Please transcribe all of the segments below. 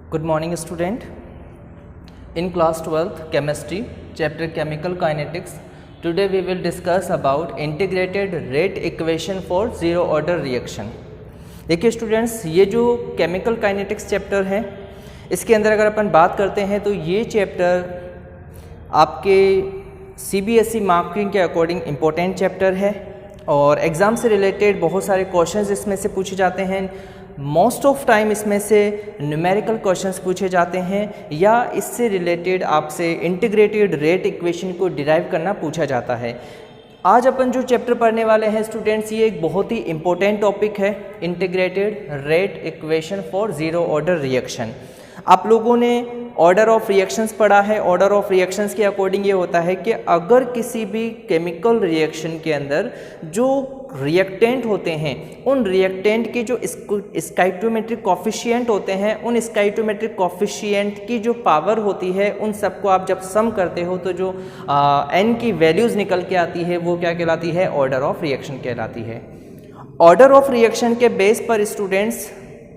Good morning student. In class 12th chemistry chapter chemical kinetics, today we will discuss about integrated rate equation for zero order reaction. देखिए students, ये जो chemical kinetics chapter है इसके अंदर अगर अपन बात करते हैं तो ये चैप्टर आपके CBSE मार्किंग के अकॉर्डिंग इम्पोर्टेंट चैप्टर है और एग्ज़ाम से रिलेटेड बहुत सारे क्वेश्चंस इसमें से पूछे जाते हैं। मोस्ट ऑफ टाइम इसमें से न्यूमेरिकल क्वेश्चंस पूछे जाते हैं या इससे रिलेटेड आपसे इंटीग्रेटेड रेट इक्वेशन को डिराइव करना पूछा जाता है। आज अपन जो चैप्टर पढ़ने वाले हैं स्टूडेंट्स, ये एक बहुत ही इंपॉर्टेंट टॉपिक है, integrated rate equation for zero order reaction. आप लोगों ने ऑर्डर ऑफ रिएक्शंस पढ़ा है। ऑर्डर ऑफ रिएक्शंस के अकॉर्डिंग ये होता है कि अगर किसी भी केमिकल रिएक्शन के अंदर जो रिएक्टेंट होते हैं उन रिएक्टेंट के जो स्टोइकियोमेट्रिक कोफिशिएंट होते हैं, उन स्टोइकियोमेट्रिक कोफिशिएंट की जो पावर होती है उन सबको आप जब सम करते हो तो जो n की वैल्यूज़ निकल के आती है वो क्या कहलाती है? ऑर्डर ऑफ रिएक्शन कहलाती है। ऑर्डर ऑफ रिएक्शन के बेस पर स्टूडेंट्स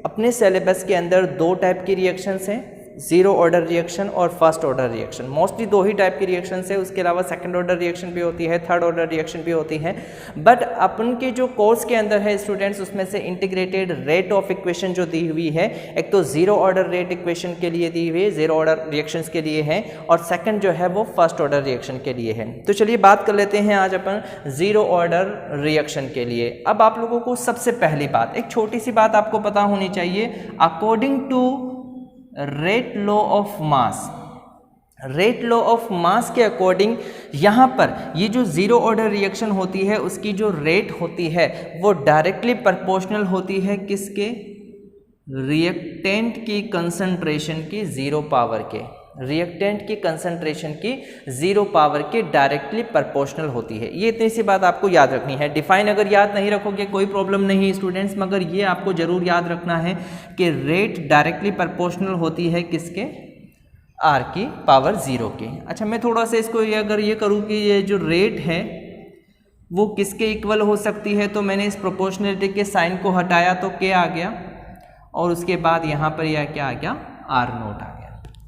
अपने सिलेबस के अंदर दो टाइप की रिएक्शंस हैं, ज़ीरो ऑर्डर रिएक्शन और फर्स्ट ऑर्डर रिएक्शन। मोस्टली दो ही टाइप की रिएक्शंस है, उसके अलावा सेकंड ऑर्डर रिएक्शन भी होती है, थर्ड ऑर्डर रिएक्शन भी होती है। बट अपन के जो कोर्स के अंदर है स्टूडेंट्स, उसमें से इंटीग्रेटेड रेट ऑफ इक्वेशन जो दी हुई है, एक तो ज़ीरो ऑर्डर रेट इक्वेशन के लिए दी हुई है, ज़ीरो ऑर्डर रिएक्शंस के लिए है, और सेकंड जो है वो फर्स्ट ऑर्डर रिएक्शन के लिए है। तो चलिए बात कर लेते हैं आज अपन ज़ीरो ऑर्डर रिएक्शन के लिए। अब आप लोगों को सबसे पहली बात, एक छोटी सी बात आपको पता होनी चाहिए। According to rate law of mass, rate law of mass के अकॉर्डिंग यहाँ पर ये जो ज़ीरो ऑर्डर रिएक्शन होती है उसकी जो रेट होती है वो डायरेक्टली प्रोपोर्शनल होती है किसके? रिएक्टेंट की कंसंट्रेशन की ज़ीरो पावर के, रिएक्टेंट की कंसंट्रेशन की ज़ीरो पावर के डायरेक्टली प्रोपोर्शनल होती है। ये इतनी सी बात आपको याद रखनी है। डिफाइन अगर याद नहीं रखोगे कोई प्रॉब्लम नहीं स्टूडेंट्स, मगर ये आपको ज़रूर याद रखना है कि रेट डायरेक्टली प्रोपोर्शनल होती है किसके? आर की पावर ज़ीरो के। अच्छा, मैं थोड़ा सा इसको अगर ये करूँ कि ये जो रेट है वो किसके इक्वल हो सकती है, तो मैंने इस प्रोपोर्शनलिटी के साइन को हटाया तो के आ गया और उसके बाद यहाँ पर यह क्या आ गया? आर नोट आ गया।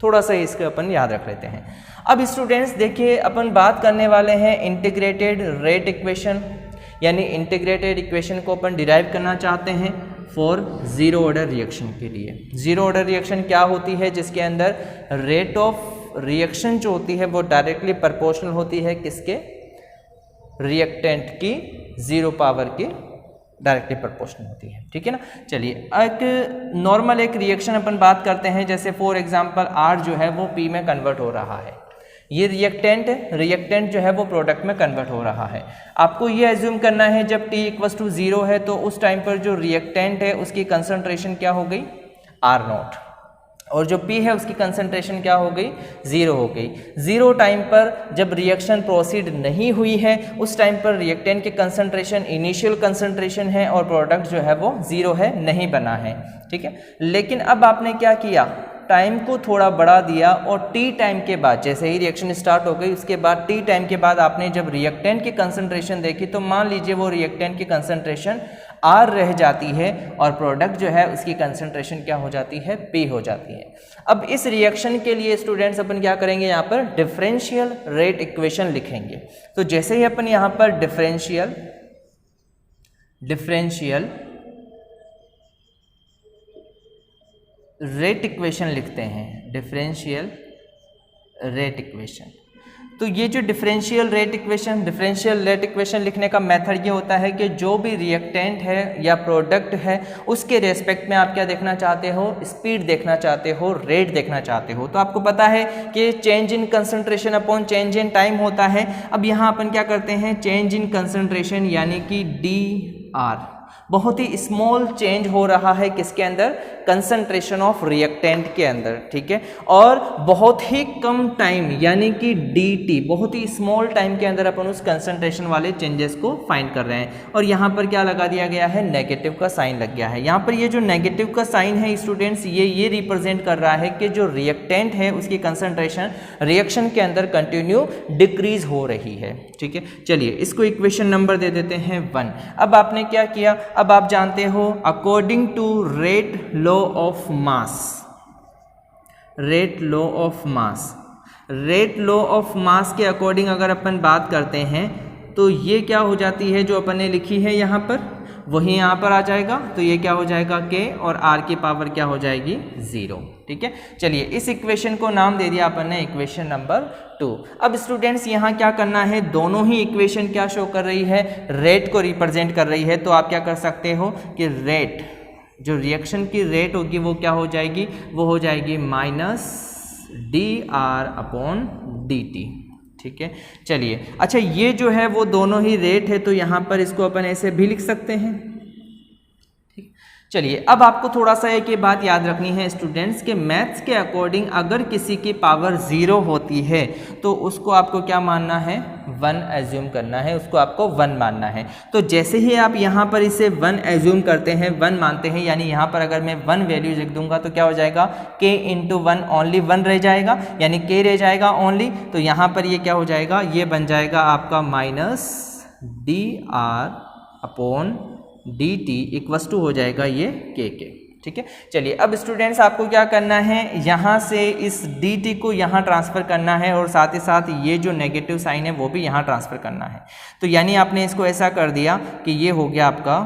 थोड़ा सा इसको अपन याद रख लेते हैं। अब स्टूडेंट्स देखिए, अपन बात करने वाले हैं इंटीग्रेटेड रेट इक्वेशन, यानी इंटीग्रेटेड इक्वेशन को अपन डिराइव करना चाहते हैं फॉर ज़ीरो ऑर्डर रिएक्शन के लिए। ज़ीरो ऑर्डर रिएक्शन क्या होती है? जिसके अंदर रेट ऑफ रिएक्शन जो होती है वो डायरेक्टली प्रोपोर्शनल होती है किसके? रिएक्टेंट की ज़ीरो पावर की डायरेक्टली प्रोपोर्शनल होती है। ठीक है ना। चलिए एक नॉर्मल एक रिएक्शन अपन बात करते हैं, जैसे फॉर एग्जांपल R जो है वो P में कन्वर्ट हो रहा है। ये रिएक्टेंट है, रिएक्टेंट जो है वो प्रोडक्ट में कन्वर्ट हो रहा है। आपको ये एज्यूम करना है जब T इक्वल्स टू 0 है तो उस टाइम पर जो रिएक्टेंट है उसकी कंसंट्रेशन क्या हो गई? R नॉट, और जो P है उसकी कंसंट्रेशन क्या हो गई? 0 हो गई। 0 टाइम पर जब रिएक्शन प्रोसीड नहीं हुई है उस टाइम पर रिएक्टेंट की कंसंट्रेशन इनिशियल कंसंट्रेशन है और प्रोडक्ट जो है वो 0 है, नहीं बना है। ठीक है। लेकिन अब आपने क्या किया? टाइम को थोड़ा बढ़ा दिया और T टाइम के बाद, जैसे ही रिएक्शन स्टार्ट हो गई उसके बाद T टाइम के बाद आपने जब रिएक्टेंट की कंसंट्रेशन देखी तो मान लीजिए वो रिएक्टेंट की कंसंट्रेशन R रह जाती है और प्रोडक्ट जो है उसकी कंसंट्रेशन क्या हो जाती है? P हो जाती है। अब इस रिएक्शन के लिए स्टूडेंट्स अपन क्या करेंगे? यहाँ पर डिफरेंशियल रेट इक्वेशन लिखेंगे। तो जैसे ही अपन यहाँ पर डिफरेंशियल रेट इक्वेशन लिखते हैं, डिफरेंशियल रेट इक्वेशन, तो ये जो डिफरेंशियल रेट इक्वेशन लिखने का मेथड ये होता है कि जो भी रिएक्टेंट है या प्रोडक्ट है उसके रेस्पेक्ट में आप क्या देखना चाहते हो? स्पीड देखना चाहते हो, रेट देखना चाहते हो। तो आपको पता है कि change in concentration upon change in time होता है। अब यहाँ अपन क्या करते हैं? चेंज इन कंसंट्रेशन यानी कि DR, बहुत ही स्मॉल चेंज हो रहा है किसके अंदर? कंसंट्रेशन ऑफ रिएक्टेंट के अंदर। ठीक है। और बहुत ही कम टाइम यानी कि dt, बहुत ही स्मॉल टाइम के अंदर अपन उस कंसंट्रेशन वाले चेंजेस को फाइंड कर रहे हैं। और यहाँ पर क्या लगा दिया गया है? नेगेटिव का साइन लग गया है। यहाँ पर ये जो नेगेटिव का साइन है स्टूडेंट्स, ये रिप्रेजेंट कर रहा है कि जो रिएक्टेंट है उसकी कंसंट्रेशन रिएक्शन के अंदर कंटिन्यू डिक्रीज हो रही है। ठीक है। चलिए इसको इक्वेशन नंबर दे देते हैं 1। अब आपने क्या किया? अब आप जानते हो according to rate law of mass, rate law of mass. Rate law of mass के अकॉर्डिंग अगर अपन बात करते हैं तो ये क्या हो जाती है, जो अपन ने लिखी है यहाँ पर वही यहाँ पर आ जाएगा। तो ये क्या हो जाएगा k और r की पावर क्या हो जाएगी 0। ठीक है, चलिए इस इक्वेशन को नाम दे दिया अपन ने इक्वेशन नंबर 2। अब स्टूडेंट्स यहाँ क्या करना है, दोनों ही इक्वेशन क्या शो कर रही है, रेट को रिप्रेजेंट कर रही है। तो आप क्या कर सकते हो कि रेट, जो रिएक्शन की रेट होगी वो क्या हो जाएगी, वो हो जाएगी -dr/dt। ठीक है, चलिए अच्छा ये जो है वो दोनों ही रेट है, तो यहाँ पर इसको अपन ऐसे भी लिख सकते हैं। ठीक, चलिए अब आपको थोड़ा सा एक ये बात याद रखनी है स्टूडेंट्स के मैथ्स के अकॉर्डिंग अगर किसी की पावर 0 होती है तो उसको आपको क्या मानना है, 1 एज्यूम करना है, उसको आपको 1 मानना है। तो जैसे ही आप यहाँ पर इसे 1 एज्यूम करते हैं, 1 मानते हैं, यानी यहाँ पर अगर मैं 1 वैल्यू लिख दूंगा तो क्या हो जाएगा, k × 1 ओनली 1 रह जाएगा, यानी k रह जाएगा ओनली। तो यहाँ पर ये क्या हो जाएगा, ये बन जाएगा आपका -dr/dt इक्वस टू हो जाएगा ये k के। ठीक है, चलिए अब स्टूडेंट्स आपको क्या करना है, यहाँ से इस dt को यहाँ ट्रांसफ़र करना है और साथ ही साथ ये जो नेगेटिव साइन है वो भी यहाँ ट्रांसफ़र करना है। तो यानी आपने इसको ऐसा कर दिया कि ये हो गया आपका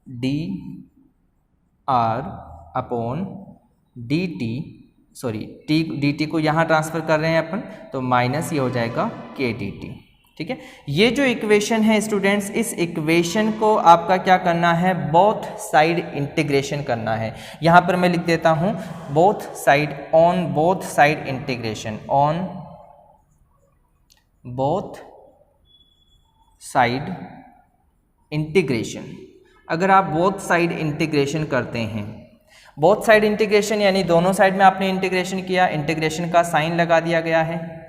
dr/dt, सॉरी dt को यहाँ ट्रांसफ़र कर रहे हैं अपन, तो माइनस ये हो जाएगा k dt। ठीक है, ये जो इक्वेशन है स्टूडेंट्स, इस इक्वेशन को आपका क्या करना है, बोथ साइड इंटीग्रेशन करना है। यहाँ पर मैं लिख देता हूँ both side, on both side integration, on both side integration. अगर आप बोथ साइड इंटीग्रेशन करते हैं, बोथ साइड इंटीग्रेशन यानी दोनों साइड में आपने इंटीग्रेशन किया, इंटीग्रेशन का साइन लगा दिया गया है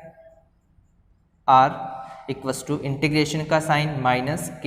r इक्वस टू इंटीग्रेशन का साइन -k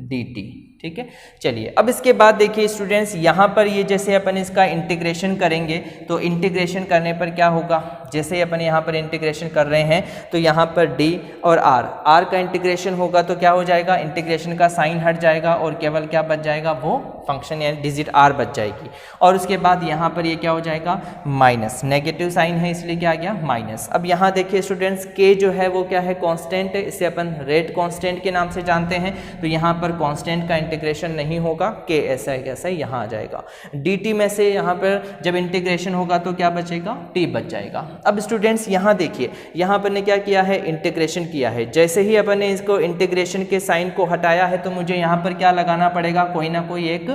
dt। ठीक है, चलिए अब इसके बाद देखिए स्टूडेंट्स, यहाँ पर ये जैसे अपन इसका इंटीग्रेशन करेंगे तो इंटीग्रेशन करने पर क्या होगा, जैसे ही अपन यहाँ पर इंटीग्रेशन कर रहे हैं तो यहाँ पर d और r का इंटीग्रेशन होगा तो क्या हो जाएगा, इंटीग्रेशन का साइन हट जाएगा और केवल क्या बच जाएगा, वो फंक्शन यानी डिजिट r बच जाएगी। और उसके बाद यहाँ पर ये क्या हो जाएगा, माइनस, नेगेटिव साइन है इसलिए क्या आ गया माइनस। अब यहाँ देखिए स्टूडेंट्स k जो है वो क्या है, कांस्टेंट है, इसे अपन रेट कांस्टेंट के नाम से जानते हैं। तो यहाँ पर कांस्टेंट का इंटीग्रेशन नहीं होगा, k ऐसा है कैसा यहाँ आ जाएगा। dt में से यहाँ पर जब इंटीग्रेशन होगा तो क्या बचेगा, t बच जाएगा। अब स्टूडेंट्स यहाँ देखिए, यहाँ पर ने क्या किया है, इंटीग्रेशन किया है। जैसे ही अपन ने इसको इंटीग्रेशन के साइन को हटाया है तो मुझे यहाँ पर क्या लगाना पड़ेगा, कोई ना कोई एक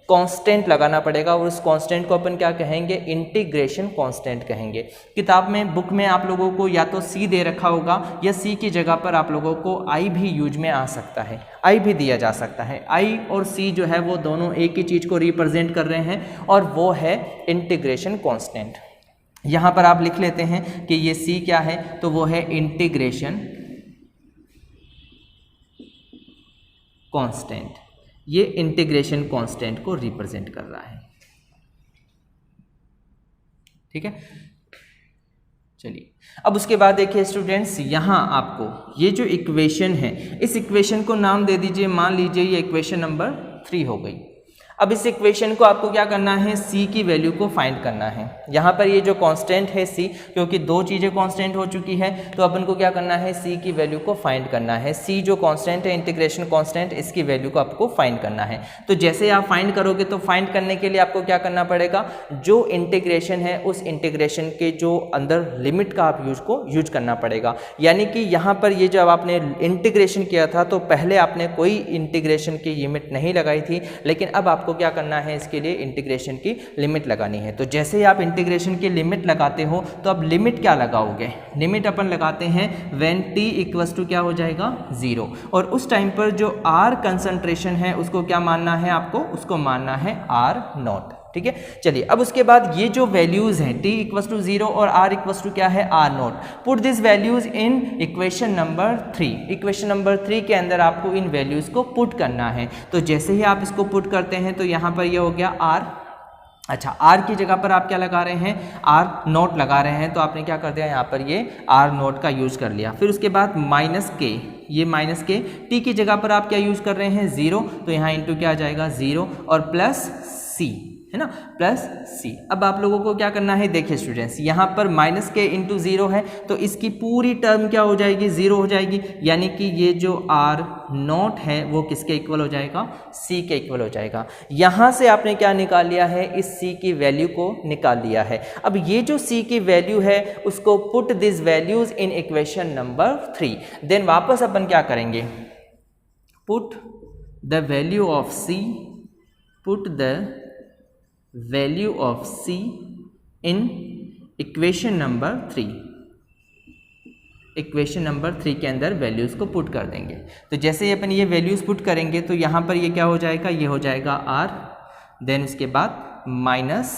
कांस्टेंट लगाना पड़ेगा और उस कांस्टेंट को अपन क्या कहेंगे, इंटीग्रेशन कांस्टेंट कहेंगे। किताब में, बुक में आप लोगों को या तो c दे रखा होगा या c की जगह पर आप लोगों को i भी यूज में आ सकता है, i भी दिया जा सकता है। i और c जो है वो दोनों एक ही चीज़ को रिप्रेजेंट कर रहे हैं और वो है इंटीग्रेशन कांस्टेंट। यहाँ पर आप लिख लेते हैं कि ये c क्या है, तो वो है इंटीग्रेशन कांस्टेंट। ये इंटीग्रेशन कांस्टेंट को रिप्रेजेंट कर रहा है। ठीक है, चलिए अब उसके बाद देखिए स्टूडेंट्स, यहाँ आपको ये जो इक्वेशन है, इस इक्वेशन को नाम दे दीजिए, मान लीजिए ये इक्वेशन नंबर 3 हो गई। अब इस इक्वेशन को आपको क्या करना है, c की वैल्यू को फाइंड करना है। यहाँ पर ये जो कांस्टेंट है c, क्योंकि दो चीज़ें कांस्टेंट हो चुकी है तो अपन को क्या करना है, c की वैल्यू को फाइंड करना है। c जो कांस्टेंट है, इंटीग्रेशन कांस्टेंट, इसकी वैल्यू को आपको फाइंड करना है। तो जैसे आप फाइंड करोगे तो फाइंड करने के लिए आपको क्या करना पड़ेगा, जो इंटीग्रेशन है उस इंटीग्रेशन के जो अंदर लिमिट का आप यूज करना पड़ेगा। यानी कि यहाँ पर ये जब आपने इंटीग्रेशन किया था तो पहले आपने कोई इंटीग्रेशन की लिमिट नहीं लगाई थी, लेकिन अब आपको क्या करना है, इसके लिए इंटीग्रेशन की लिमिट लगानी है। तो जैसे ही आप इंटीग्रेशन की लिमिट लगाते हो तो अब लिमिट क्या लगाओगे, लिमिट अपन लगाते हैं व्हेन t इक्वल्स टू क्या हो जाएगा 0, और उस टाइम पर जो r कंसंट्रेशन है उसको क्या मानना है आपको, उसको मानना है r0। ठीक है, चलिए अब उसके बाद ये जो वैल्यूज हैं t इक्वल्स टू 0 और r इक्वल्स टू क्या है r0, put this values in equation number 3। Equation number 3 के अंदर आपको इन वैल्यूज को पुट करना है। तो जैसे ही आप इसको पुट करते हैं तो यहाँ पर ये हो गया r, अच्छा r की जगह पर आप क्या लगा रहे हैं, r0 लगा रहे हैं, तो आपने क्या कर दिया, यहाँ पर ये r0 का यूज कर लिया। फिर उसके बाद -k, ये -k, t की जगह पर आप क्या यूज कर रहे हैं 0, तो यहाँ इंटू क्या आ जाएगा 0 और प्लस c। है ना, प्लस सी। अब आप लोगों को क्या करना है, देखिए स्टूडेंट्स, यहाँ पर माइनस के इंटू जीरो है तो इसकी पूरी टर्म क्या हो जाएगी, जीरो हो जाएगी, यानी कि ये जो आर नॉट है वो किसके इक्वल हो जाएगा, सी के इक्वल हो जाएगा। यहाँ से आपने क्या निकाल लिया है, इस सी की वैल्यू को निकाल लिया है। अब ये जो सी की वैल्यू है उसको put this values in equation number 3। Then वापस अपन क्या करेंगे, put the value of C, put the value of C in equation number 3। Equation number 3 के अंदर वैल्यूज़ को पुट कर देंगे। तो जैसे ही अपन ये वैल्यूज़ पुट करेंगे तो यहाँ पर ये क्या हो जाएगा, ये हो जाएगा आर, देन उसके बाद माइनस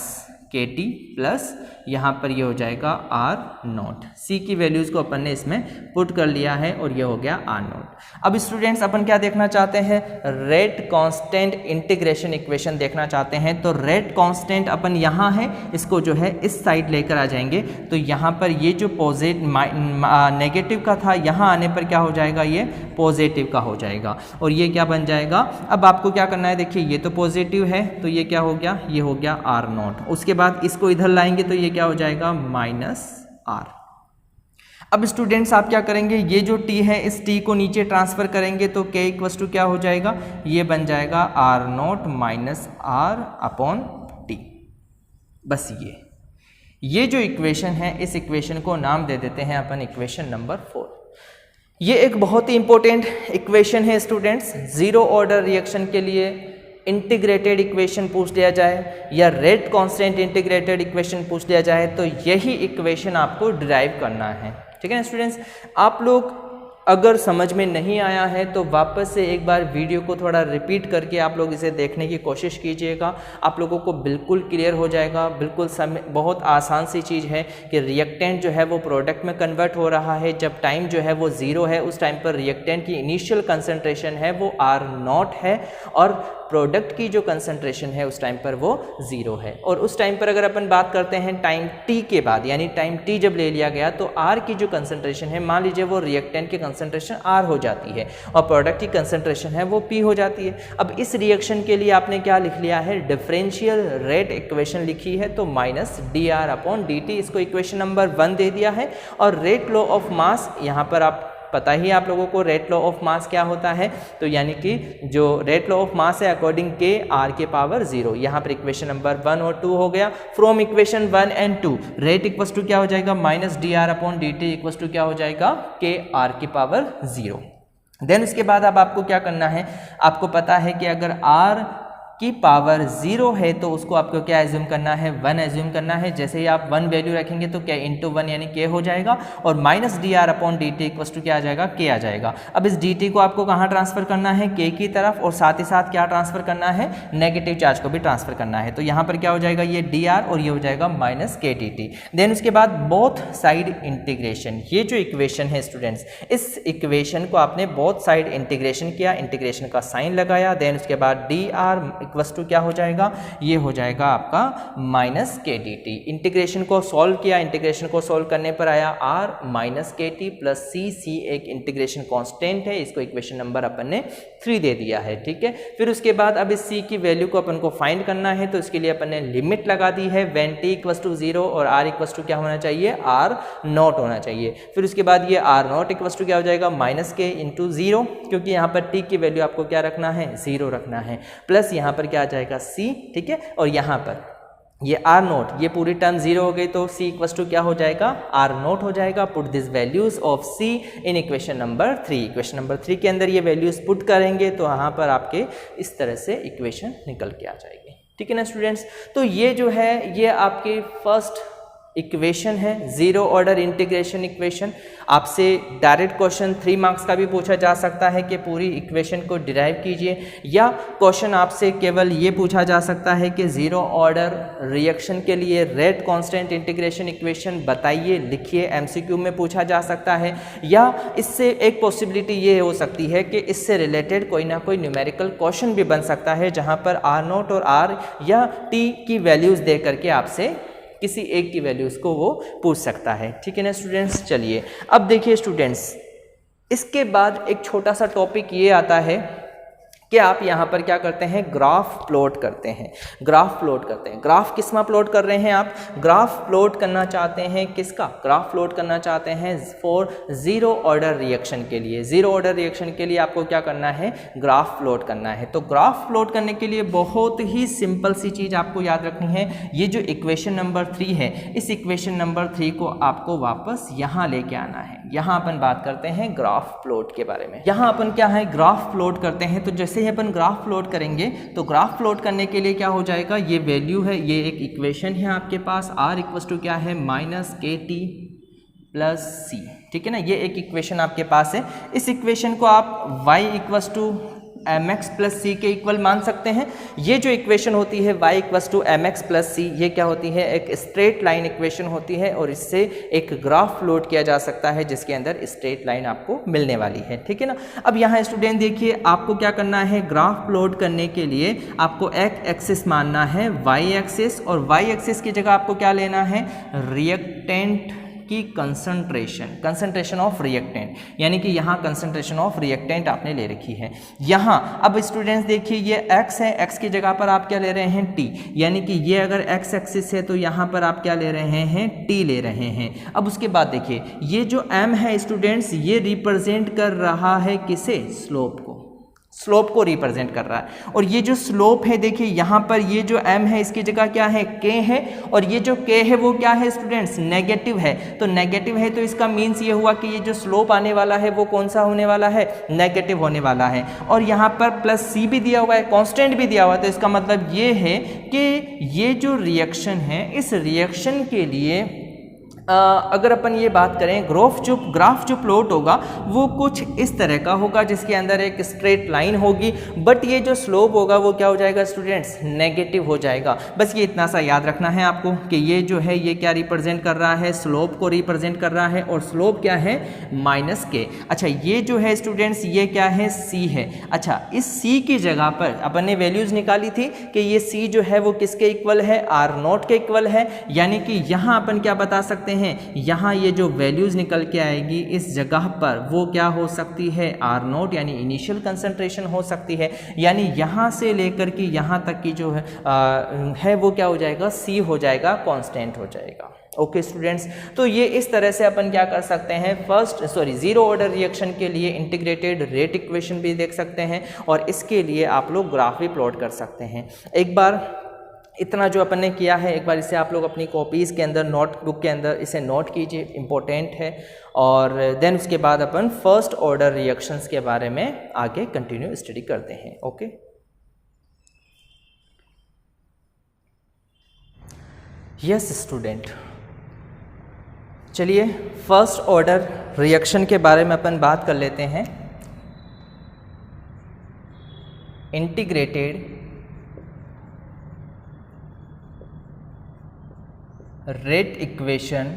के टी प्लस यहाँ पर ये हो जाएगा आर नॉट। सी की वैल्यूज़ को अपन ने इसमें पुट कर लिया है और ये हो गया आर नॉट। अब स्टूडेंट्स अपन क्या देखना चाहते हैं, रेट कांस्टेंट इंटीग्रेशन इक्वेशन देखना चाहते हैं। तो रेट कांस्टेंट अपन यहाँ है, इसको जो है इस साइड लेकर आ जाएंगे तो यहाँ पर ये जो नेगेटिव का था यहाँ आने पर क्या हो जाएगा, ये पॉजिटिव का हो जाएगा और ये क्या बन जाएगा। अब आपको क्या करना है, देखिए ये तो पॉजिटिव है तो ये क्या हो गया, ये हो गया आर नॉट। उसके बाद इसको इधर लाएंगे तो ये क्या हो जाएगा, माइनस आर। अब स्टूडेंट्स आप क्या करेंगे, ये जो t है इस t को नीचे ट्रांसफर करेंगे तो k इक्वस टू क्या हो जाएगा, ये बन जाएगा R naught minus R upon T. बस ये जो इक्वेशन है इस इक्वेशन को नाम दे देते हैं अपन इक्वेशन नंबर 4। ये एक बहुत ही इंपॉर्टेंट इक्वेशन है स्टूडेंट्स। जीरो ऑर्डर रिएक्शन के लिए इंटीग्रेटेड इक्वेशन पूछ लिया जाए या रेट कांस्टेंट इंटीग्रेटेड इक्वेशन पूछ लिया जाए तो यही इक्वेशन आपको डिराइव करना है। ठीक है ना स्टूडेंट्स, आप लोग अगर समझ में नहीं आया है तो वापस से एक बार वीडियो को थोड़ा रिपीट करके आप लोग इसे देखने की कोशिश कीजिएगा, आप लोगों को बिल्कुल क्लियर हो जाएगा। बिल्कुल बहुत आसान सी चीज़ है कि रिएक्टेंट जो है वो प्रोडक्ट में कन्वर्ट हो रहा है। जब टाइम जो है वो ज़ीरो है उस टाइम पर रिएक्टेंट की इनिशियल कंसंट्रेशन है वो आर नॉट है और प्रोडक्ट की जो कंसंट्रेशन है उस टाइम पर वो ज़ीरो है। और उस टाइम पर अगर अपन बात करते हैं टाइम टी के बाद, यानी टाइम टी जब ले लिया गया तो आर की जो कंसंट्रेशन है, मान लीजिए वो रिएक्टेंट की कंसंट्रेशन आर हो जाती है और प्रोडक्ट की कंसंट्रेशन है वो पी हो जाती है। अब इस रिएक्शन के लिए आपने क्या लिख लिया है, डिफरेंशियल रेट इक्वेशन लिखी है तो minus D R upon D T, इसको इक्वेशन नंबर 1 दे दिया है। और रेट लॉ ऑफ मास, यहाँ पर आप पता ही आप लोगों को रेट लॉ ऑफ मास क्या होता है, तो यानी कि जो रेट लॉ ऑफ मास है अकॉर्डिंग के आर के पावर 0। यहाँ पर इक्वेशन नंबर 1 और 2 हो गया। From equation 1 and 2 rate equals to क्या हो जाएगा, minus D R upon D T equals to क्या हो जाएगा, के आर की पावर 0। देन उसके बाद अब आपको क्या करना है, आपको पता है कि अगर आर की पावर 0 है तो उसको आपको क्या एज्यूम करना है, 1 एज्यूम करना है। जैसे ही आप 1 वैल्यू रखेंगे तो क्या इंटू 1 यानी के हो जाएगा और minus D R upon D T equals to क्या आ जाएगा, के आ जाएगा। अब इस डी टी को आपको कहाँ ट्रांसफर करना है, के की तरफ, और साथ ही साथ क्या ट्रांसफर करना है, नेगेटिव चार्ज को भी ट्रांसफर करना है। तो यहाँ पर क्या हो जाएगा, ये डी आर और ये हो जाएगा माइनस के डी टी। देन उसके बाद बोथ साइड इंटीग्रेशन, ये जो इक्वेशन है स्टूडेंट्स, इस इक्वेशन को आपने बोथ साइड इंटीग्रेशन किया, इंटीग्रेशन का साइन लगाया। देन उसके बाद डी आर इक्वस टू क्या हो जाएगा, ये हो जाएगा आपका माइनस के डी टी। इंटीग्रेशन को सॉल्व किया, इंटीग्रेशन को सॉल्व करने पर आया are minus k t plus सी। सी एक इंटीग्रेशन कांस्टेंट है, इसको इक्वेशन नंबर अपन ने 3 दे दिया है। ठीक है, फिर उसके बाद अब इस सी की वैल्यू को अपन को फाइंड करना है तो इसके लिए अपन ने लिमिट लगा दी है व्हेन टी इक्वस टू 0 और आर इक्वस टू क्या होना चाहिए, आर नॉट होना चाहिए। फिर उसके बाद ये आर नॉट इक्वस टू क्या हो जाएगा, माइनस के इंटू 0, क्योंकि यहाँ पर टी की वैल्यू आपको क्या रखना है, 0 रखना है, प्लस यहाँ पर क्या आ जाएगा सी। ठीक है, और यहाँ पर ये आर नोट, ये पूरी टर्म 0 हो गई तो सी इक्वस टू क्या हो जाएगा, आर नोट हो जाएगा। Put this values of C in equation number 3। Equation number 3 के अंदर ये वैल्यूज पुट करेंगे तो यहाँ पर आपके इस तरह से इक्वेशन निकल के आ जाएगी। ठीक है ना स्टूडेंट्स, तो ये जो है ये आपके फर्स्ट इक्वेशन है, जीरो ऑर्डर इंटीग्रेशन इक्वेशन। आपसे डायरेक्ट क्वेश्चन 3 मार्क्स का भी पूछा जा सकता है कि पूरी इक्वेशन को डिराइव कीजिए, या क्वेश्चन आपसे केवल ये पूछा जा सकता है कि जीरो ऑर्डर रिएक्शन के लिए रेट कांस्टेंट इंटीग्रेशन इक्वेशन बताइए, लिखिए, एमसीक्यू में पूछा जा सकता है। या इससे एक पॉसिबिलिटी ये हो सकती है कि इससे रिलेटेड कोई ना कोई न्यूमेरिकल क्वेश्चन भी बन सकता है जहाँ पर आर नोट और आर या टी की वैल्यूज़ दे करके आपसे किसी एक की वैल्यूज़ को वो पूछ सकता है। ठीक है ना स्टूडेंट्स, चलिए अब देखिए स्टूडेंट्स, इसके बाद एक छोटा सा टॉपिक ये आता है कि आप यहाँ पर क्या करते हैं, ग्राफ प्लॉट करते हैं। ग्राफ प्लॉट करते हैं। ग्राफ किस में प्लॉट कर रहे हैं आप? ग्राफ प्लॉट करना चाहते हैं किसका? ग्राफ प्लॉट करना चाहते हैं फॉर जीरो ऑर्डर रिएक्शन के लिए। जीरो ऑर्डर रिएक्शन के लिए आपको क्या करना है, ग्राफ प्लॉट करना है। तो ग्राफ प्लॉट करने के लिए बहुत ही सिंपल सी चीज़ आपको याद रखनी है। ये जो इक्वेशन नंबर 3 है, इस इक्वेशन नंबर 3 को आपको वापस यहाँ लेके आना है। यहाँ अपन बात करते हैं ग्राफ प्लॉट के बारे में। यहाँ अपन क्या है, ग्राफ प्लॉट करते हैं। तो जैसे ही अपन ग्राफ प्लॉट करेंगे तो ग्राफ प्लॉट करने के लिए क्या हो जाएगा, ये वैल्यू है, ये एक इक्वेशन है आपके पास, r इक्वस टू क्या है, -kt + c, ठीक है ना। ये एक इक्वेशन आपके पास है। इस इक्वेशन को आप y equals to mx + c के इक्वल मान सकते हैं। ये जो इक्वेशन होती है y equals to mx + c, ये क्या होती है, एक स्ट्रेट लाइन इक्वेशन होती है और इससे एक ग्राफ प्लॉट किया जा सकता है जिसके अंदर स्ट्रेट लाइन आपको मिलने वाली है, ठीक है ना। अब यहाँ स्टूडेंट देखिए, आपको क्या करना है, ग्राफ प्लॉट करने के लिए आपको x एक्सिस मानना है y एक्सिस, और y एक्सिस की जगह आपको क्या लेना है, रिएक्टेंट की कंसंट्रेशन ऑफ रिएक्टेंट, यानी कि यहाँ कंसंट्रेशन ऑफ रिएक्टेंट आपने ले रखी है यहाँ। अब स्टूडेंट्स देखिए, ये x है, x की जगह पर आप क्या ले रहे हैं, t, यानी कि ये अगर x एक्सिस है तो यहाँ पर आप क्या ले रहे हैं, t ले रहे हैं। अब उसके बाद देखिए, ये जो m है स्टूडेंट्स, ये रिप्रेजेंट कर रहा है किसे, स्लोप को, स्लोप को रिप्रेजेंट कर रहा है। और ये जो स्लोप है देखिए, यहाँ पर ये जो m है इसकी जगह क्या है, k है, और ये जो k है वो क्या है स्टूडेंट्स, नेगेटिव है। तो नेगेटिव है तो इसका मीन्स ये हुआ कि ये जो स्लोप आने वाला है वो कौन सा होने वाला है, नेगेटिव होने वाला है। और यहाँ पर +c भी दिया हुआ है, कांस्टेंट भी दिया हुआ है। तो इसका मतलब ये है कि ये जो रिएक्शन है, इस रिएक्शन के लिए अगर अपन ये बात करें, ग्राफ जो प्लॉट होगा वो कुछ इस तरह का होगा जिसके अंदर एक स्ट्रेट लाइन होगी, बट ये जो स्लोप होगा वो क्या हो जाएगा स्टूडेंट्स, नेगेटिव हो जाएगा। बस ये इतना सा याद रखना है आपको कि ये जो है ये क्या रिप्रेजेंट कर रहा है, स्लोप को रिप्रेजेंट कर रहा है, और स्लोप क्या है, -k। अच्छा, ये जो है स्टूडेंट्स ये क्या है, c है। अच्छा, इस c की जगह पर अपन ने वैल्यूज निकाली थी कि ये c जो है वो किसके इक्वल है, r0 के इक्वल है। यानी कि यहाँ अपन क्या बता सकते हैं, यहाँ ये जो वैल्यूज निकल के आएगी इस जगह पर वो क्या हो सकती है, R0 यानी इनिशियल कंसंट्रेशन हो सकती है। यानी यहाँ से लेकर के यहाँ तक की जो है वो क्या हो जाएगा, C हो जाएगा, कांस्टेंट हो जाएगा। ओके स्टूडेंट्स, तो ये इस तरह से अपन क्या कर सकते हैं, जीरो ऑर्डर रिएक्शन के लिए इंटीग्रेटेड रेट इक्वेशन भी देख सकते हैं, और इसके लिए आप लोग ग्राफ भी प्लॉट कर सकते हैं। एक बार इतना जो अपन ने किया है, एक बार इसे आप लोग अपनी कॉपीज़ के अंदर, नोटबुक के अंदर इसे नोट कीजिए, इम्पोर्टेंट है। और देन उसके बाद अपन फर्स्ट ऑर्डर रिएक्शंस के बारे में आगे कंटिन्यू स्टडी करते हैं। ओके, यस स्टूडेंट, चलिए फर्स्ट ऑर्डर रिएक्शन के बारे में अपन बात कर लेते हैं। Integrated rate equation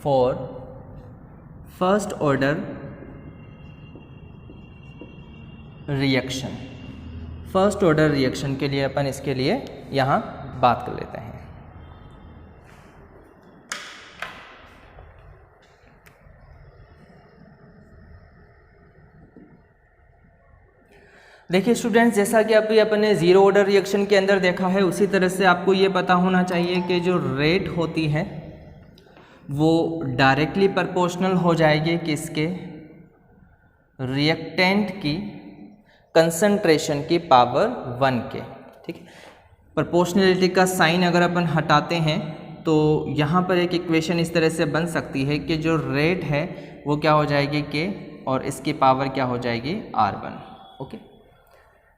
for first order reaction. First order reaction के लिए अपन इसके लिए यहाँ बात कर लेते हैं। देखिए स्टूडेंट्स, जैसा कि अभी अपन ने जीरो ऑर्डर रिएक्शन के अंदर देखा है, उसी तरह से आपको ये पता होना चाहिए कि जो रेट होती है वो डायरेक्टली प्रोपोर्शनल हो जाएगी किसके, रिएक्टेंट की कंसंट्रेशन की पावर 1 के। ठीक है, प्रोपोर्शनलिटी का साइन अगर अपन हटाते हैं तो यहाँ पर एक इक्वेशन इस तरह से बन सकती है कि जो रेट है वो क्या हो जाएगी के, और इसकी पावर क्या हो जाएगी R1। ओके,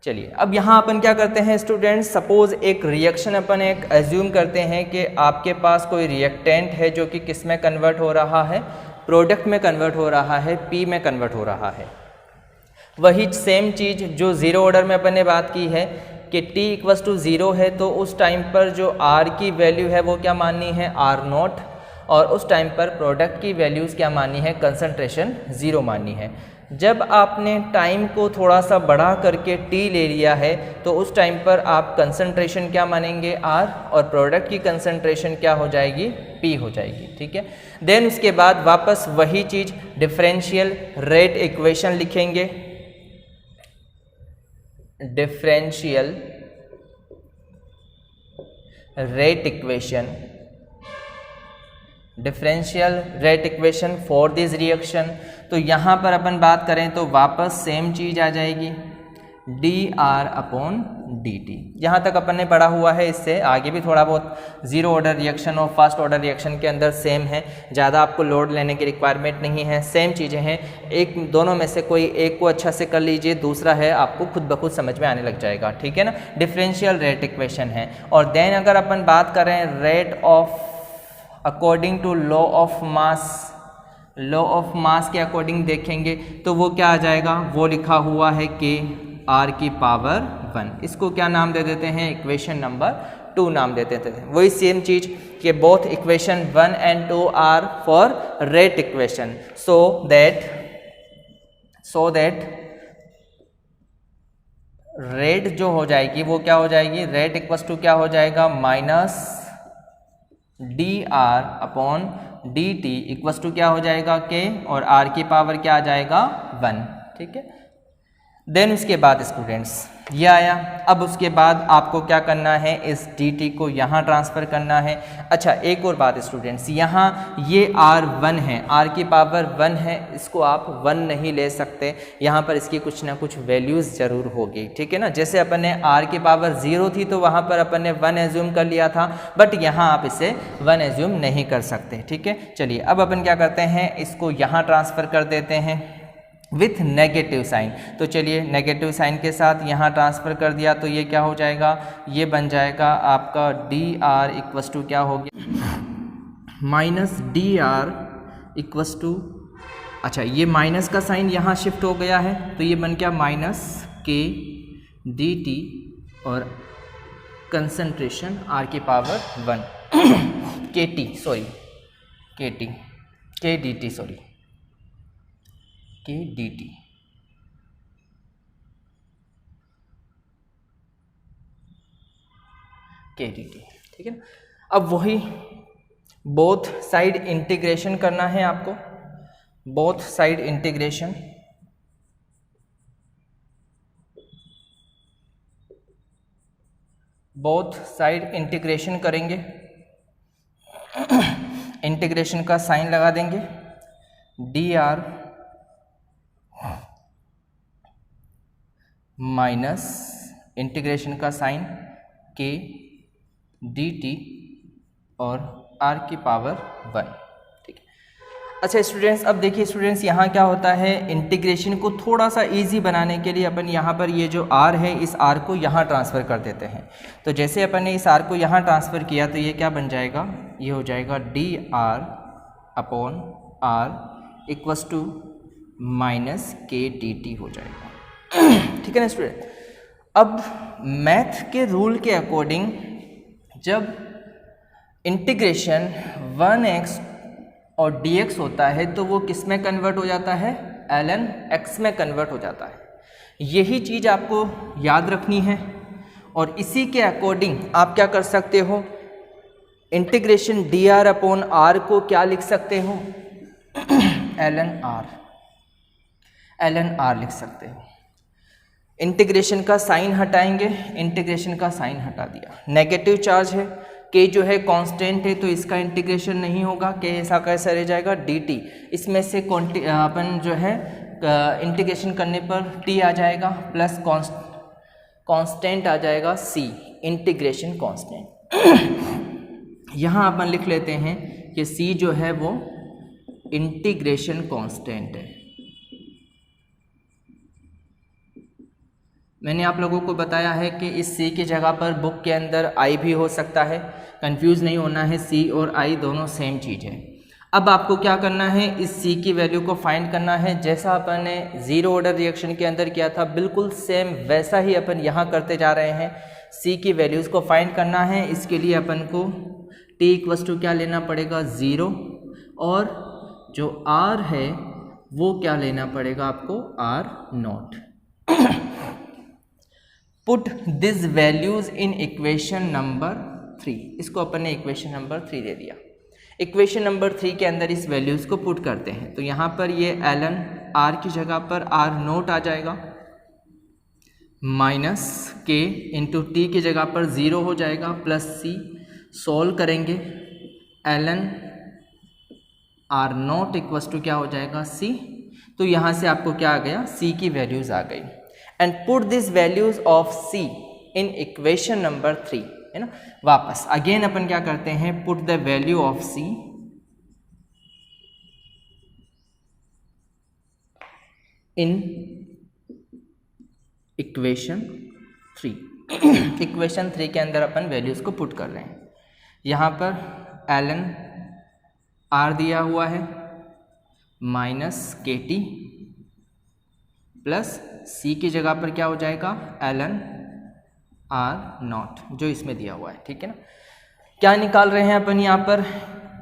चलिए अब यहाँ अपन क्या करते हैं स्टूडेंट्स, सपोज एक रिएक्शन अपन एक एज्यूम करते हैं कि आपके पास कोई रिएक्टेंट है जो कि किस में कन्वर्ट हो रहा है, प्रोडक्ट में कन्वर्ट हो रहा है, P में कन्वर्ट हो रहा है। वही सेम चीज़ जो ज़ीरो ऑर्डर में अपन ने बात की है कि t इक्वस टू 0 है, तो उस टाइम पर जो R की वैल्यू है वो क्या माननी है, R0, और उस टाइम पर प्रोडक्ट की वैल्यूज़ क्या माननी है, कंसंट्रेशन 0 माननी है। जब आपने टाइम को थोड़ा सा बढ़ा करके t ले लिया है तो उस टाइम पर आप कंसंट्रेशन क्या मानेंगे, R, और प्रोडक्ट की कंसंट्रेशन क्या हो जाएगी, P हो जाएगी। ठीक है, देन उसके बाद वापस वही चीज़ डिफरेंशियल रेट इक्वेशन लिखेंगे। Differential rate equation for this reaction. तो यहाँ पर अपन बात करें तो वापस सेम चीज आ जाएगी, dr/dt। यहाँ तक अपन ने पढ़ा हुआ है, इससे आगे भी थोड़ा बहुत जीरो ऑर्डर रिएक्शन और फर्स्ट ऑर्डर रिएक्शन के अंदर सेम है, ज़्यादा आपको लोड लेने की रिक्वायरमेंट नहीं है, सेम चीज़ें हैं। एक दोनों में से कोई एक को अच्छा से कर लीजिए, दूसरा है आपको खुद ब खुद समझ में आने लग जाएगा, ठीक है ना। डिफरेंशियल रेट इक्वेशन है। और देन अगर अपन बात करें rate of according to law of mass के अकॉर्डिंग देखेंगे तो वो क्या आ जाएगा, वो लिखा हुआ है कि r⁻1। इसको क्या नाम दे देते हैं, इक्वेशन नंबर 2 नाम दे देते हैं। वही सेम चीज कि both equation 1 and 2 are for rate equation, so that rate जो हो जाएगी वो क्या हो जाएगी, रेट इक्वल्स टू क्या हो जाएगा, -dr/dt इक्वल्स टू क्या हो जाएगा k, और r की पावर क्या आ जाएगा 1, ठीक है। देन उसके बाद स्टूडेंट्स ये आया। अब उसके बाद आपको क्या करना है, इस dt को यहाँ ट्रांसफ़र करना है। अच्छा एक और बात स्टूडेंट्स, यहाँ ये r1 है, r की पावर 1 है, इसको आप 1 नहीं ले सकते, यहाँ पर इसकी कुछ ना कुछ वैल्यूज़ ज़रूर होगी, ठीक है ना। जैसे अपन ने r की पावर 0 थी तो वहाँ पर अपन ने 1 एज्यूम कर लिया था, बट यहाँ आप इसे 1 एज्यूम नहीं कर सकते, ठीक है। चलिए अब अपन क्या करते हैं, इसको यहाँ ट्रांसफ़र कर देते हैं विथ नेगेटिव साइन। तो चलिए नेगेटिव साइन के साथ यहाँ ट्रांसफ़र कर दिया तो ये क्या हो जाएगा, ये बन जाएगा आपका dr इक्वस टू क्या हो गया, -dr इक्वस टू, अच्छा ये माइनस का साइन यहाँ शिफ्ट हो गया है तो ये बन गया -k dt और कंसंट्रेशन r की पावर 1 kdt kdt, ठीक है। अब वही बोथ साइड इंटीग्रेशन करना है आपको, बोथ साइड इंटीग्रेशन, करेंगे। इंटीग्रेशन का साइन लगा देंगे, dr माइनस इंटीग्रेशन का साइन k dt और r की पावर 1, ठीक है। अच्छा स्टूडेंट्स अब देखिए स्टूडेंट्स यहाँ क्या होता है, इंटीग्रेशन को थोड़ा सा इजी बनाने के लिए अपन यहाँ पर ये जो r है इस r को यहाँ ट्रांसफ़र कर देते हैं। तो जैसे अपन ने इस r को यहाँ ट्रांसफ़र किया तो ये क्या बन जाएगा, ये हो जाएगा dr/r equals to -k dt हो जाएगा, ठीक है ना स्टूडेंट। अब मैथ के रूल के अकॉर्डिंग जब इंटीग्रेशन 1x और dx होता है तो वो किस में कन्वर्ट हो जाता है, ln x में कन्वर्ट हो जाता है। यही चीज़ आपको याद रखनी है और इसी के अकॉर्डिंग आप क्या कर सकते हो, इंटीग्रेशन dr/r को क्या लिख सकते हो, ln r लिख सकते हो। इंटीग्रेशन का साइन हटाएंगे, इंटीग्रेशन का साइन हटा दिया, नेगेटिव चार्ज है, k जो है कांस्टेंट है तो इसका इंटीग्रेशन नहीं होगा, k ऐसा कैसा रह जाएगा dt, इसमें से अपन जो है इंटीग्रेशन करने पर t आ जाएगा प्लस कांस्टेंट आ जाएगा c, इंटीग्रेशन कांस्टेंट। यहाँ अपन लिख लेते हैं कि c जो है वो इंटीग्रेशन कांस्टेंट है। मैंने आप लोगों को बताया है कि इस c की जगह पर बुक के अंदर i भी हो सकता है, कंफ्यूज नहीं होना है, c और i दोनों सेम चीज़ है। अब आपको क्या करना है, इस c की वैल्यू को फाइंड करना है, जैसा अपन ने जीरो ऑर्डर रिएक्शन के अंदर किया था बिल्कुल सेम वैसा ही अपन यहाँ करते जा रहे हैं। c की वैल्यूज़ को फाइंड करना है, इसके लिए अपन को t इक्वस टू क्या लेना पड़ेगा 0 और जो r है वो क्या लेना पड़ेगा आपको r0। Put this values in equation number 3, इसको अपन ने इक्वेशन नंबर 3 दे दिया। इक्वेशन नंबर 3 के अंदर इस वैल्यूज को पुट करते हैं तो यहाँ पर ये ln r की जगह पर r0 आ जाएगा, माइनस के इंटू टी की जगह पर 0 हो जाएगा प्लस सी, सॉल्व करेंगे ln R naught equals to क्या हो जाएगा सी। तो यहाँ से आपको क्या आ गया, सी की वैल्यूज़ आ गई। And put this values of C in equation number 3, है ना। वापस अगेन अपन क्या करते हैं, put the value of C in equation 3। Equation 3 के अंदर अपन वैल्यूज को पुट कर रहे हैं। यहाँ पर ln आर दिया हुआ है माइनस के टी प्लस सी की जगह पर क्या हो जाएगा ln आर नॉट, जो इसमें दिया हुआ है, ठीक है ना। क्या निकाल रहे हैं अपन यहाँ पर,